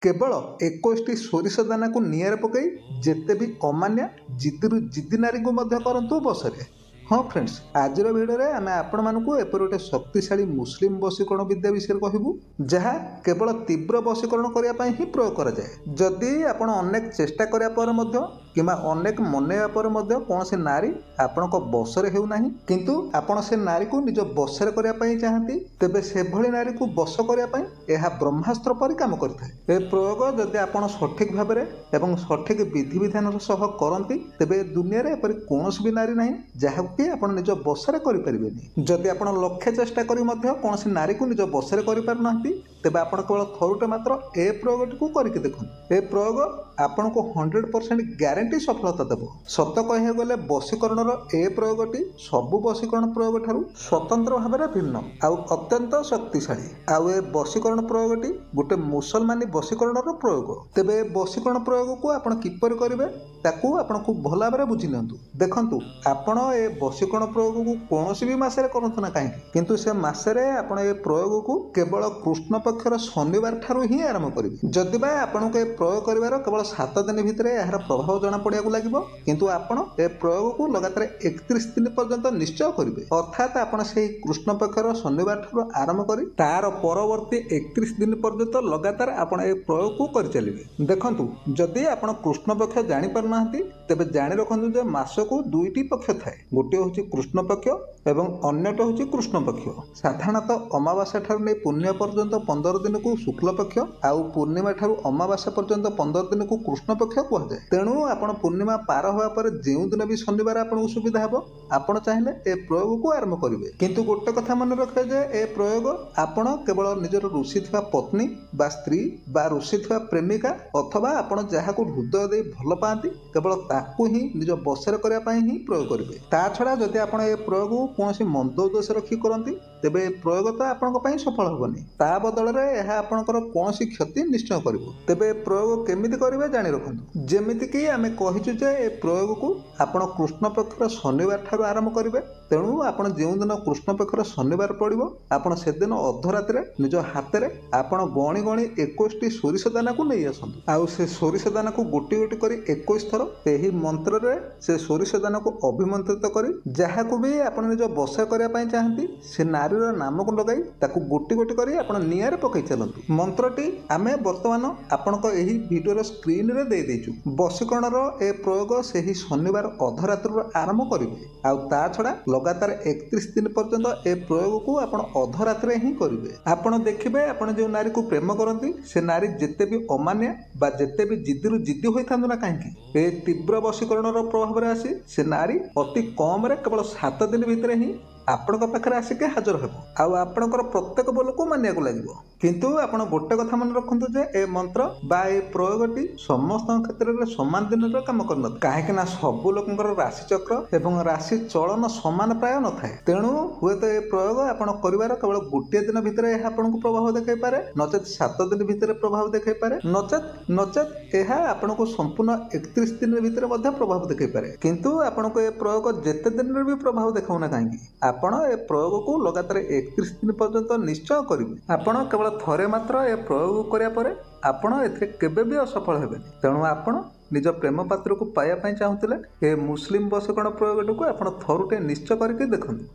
केवल 21टी सोरिष दाना को निआरे पकई जेते भी अमान्या जिद्दीरु जिद्दी नारी को मध्य करंतु बसरे। हाँ फ्रेंड्स, आज भिडियो में आम आपण मानक एपर गोटे शक्तिशाली मुस्लिम वशीकरण विद्या विषय कहूँ जहाँ केवल तीव्र वशीकरण करने ही प्रयोग कराए। जदि आपण अनेक चेष्टा कराया किंवा अनेक मनैया कौन से नारी आपण बसरे होना किंतु आपण से नारी को निज बसरे करने चाहती तेबे से भली नारी को बस करने यह ब्रह्मास्त्र परि काम करता है। प्रयोग जदि आपण सठिक भाव में सठिक विधि विधान सह करती तेबे दुनिया रे एपरि कौन भी नारी ना जहाँ कि आपण निज बसरे करें। जदि आपण लक्ष्य चेष्टा करी कौन सी नारी को निज बसरे करना तेबे आपण केवल थरुटे मात्र ए प्रयोगटी को करके देखुन। ए प्रयोग आपण को 100% ग्यारंटी सफलता देव। सत कह गले वशीकरण ए प्रयोगटी सबु वशीकरण प्रयोग ठारू स्वतंत्र भाव में भिन्न आउ अत्यंत शक्तिशाली। आउ ए वशीकरण प्रयोगटी गोटे मुसलमानी वशीकरण प्रयोग। तेबे वशीकरण प्रयोग को आपण किपर करेंगे ताकू आपण को भल भाव में बुझी नियंतु। देखंतु आपण ए वशीकरण प्रयोग को कौन भी मासरे करंतु ना कहीं किंतु से मासरे आपण ए प्रयोग को केवल कृष्ण पक्षर शनिवार ठारू ही आरंभ करेंगे। जदि बा आपण को ए प्रयोग करिवार केवल 7 दिन भितर यार प्रभाव जना पड़िया लगे किंतु आपण ए प्रयोग को लगातार 31 दिन पर्यंत निश्चय करेंगे। अर्थात आपण से कृष्ण पक्षर शनिवार ठारू आरंभ करी तार परवर्ती 31 दिन पर्यंत लगातार आपण ए प्रयोग को कर चलिए। देखंतु जदि आपण कृष्ण पक्ष जानि पार नाहंती तेबे जानि रखंतु जे मास को दुईटी पक्ष थाए। गोटे होची कृष्ण पक्ष एवं अन्यटा होची कृष्ण पक्ष। साधारणतः अमावास्या ठारू नै पुण्य पर्यंत 15 दिन को शुक्ल पक्ष आउ पूर्णिमा ठारू अमावास्या पर्यंत 15 दिन को कृष्ण पक्ष कहुए। तेणु आपण पूर्णिमा पार होगा पर जो दिन भी शनिवार आपको सुविधा हे आपण चाहिए ए प्रयोग को आरंभ करेंगे। किंतु गोटे कथा मन रखे जे ए प्रयोग आपण केवल निजर रुषि थिबा पत्नी बा स्त्री बा रुषि थिबा प्रेमिका अथवा आपण जहाँ को हृदय दे भल पाती केवल ताकू ही निज बसरे करने ही प्रयोग करेंगे। ता छड़ा जदि आपण ए प्रयोग कौन मंद उद्देश्य रखी करती तेबे प्रयोग तो आपण सफल हेनी ता बदल में यह आपणकर कौन क्षति निश्चय कर। तेबे प्रयोग केमिति करेंगे जानी रखु जेमिति कि आमे कहिचु जे ए प्रयोग को आपण कृष्ण पक्षर शनिवार ठारू आरंभ करेंगे। तेणु आपण जो दिन कृष्ण पक्षर शनिवार पड़ो आपण से दिन अधरात्रे निज हाथ में आपण गणी गणी 21टी सोरिष दाना को नहीं आसतु आउ से सोरिष दाना को गोटी गोटी करी 21 थर यही मंत्र रे से सोरिष दाना को अभिमंत्रित करी जहाँ को भी आपण निज बस करने चाहती से नारीर नाम को लगाई ताकू गोटी गोटी करी आपण निआरे पकई चलतु। मंत्रटी आमे वर्तमान आपण को एही वीडियो स्क्रीन रे दे देचु। वशीकरण ए प्रयोग से ही शनिवार अधरात्र आरंभ करेंगे आउ ता छड़ा लगातार 31 दिन पर्यंत ए प्रयोग को आपण अधरात्रे ही करेंगे। आपण देखिबे आपण जो नारी को प्रेम करती से नारी जेते भी अमान्या बा जेते भी जिद्दीरु जिद्दी होई थांदु ना काहेकि ए तीव्र वशीकरण प्रभाव रे आसी से नारी अति कम रे केवल 7 दिन भितर ही आपण पाखे आसिक हाजर हो आपणकर प्रत्येक बोल को मानिया लगे। किंतु आपण गोटे कथा मन रखु जे ए मंत्र बा ए प्रयोगटी समस्त क्षेत्र में सामान दिन काम करन कहीं सबू लोकर राशि चक्र एवं राशि चलन सामान प्राय न थाए। तेणु हुए तो ए प्रयोग आपण कर केवल गोटे दिन भितर यह आपन को प्रभाव देखै पारे नचेत 7 दिन भितर प्रभाव देखै पारे नचेत यह आपन को संपूर्ण 31 दिन भितर प्रभाव देखै पारे। किंतु आपन को ए प्रयोग जेते दिन भी प्रभाव देखाउना कहीं आपण ए प्रयोग को लगातार 31 दिन पर्यंत निश्चय करेंगे। आपण केवल थरे मात्र ए प्रयोग करिया परे आपण एथिरे केबे भी असफल हेबे। तेणु आपण निज प्रेम पात्र को पाया चाहूले ए मुस्लिम वशीकरण प्रयोगटी को आपण थरुटे निश्चय करके देखंतु।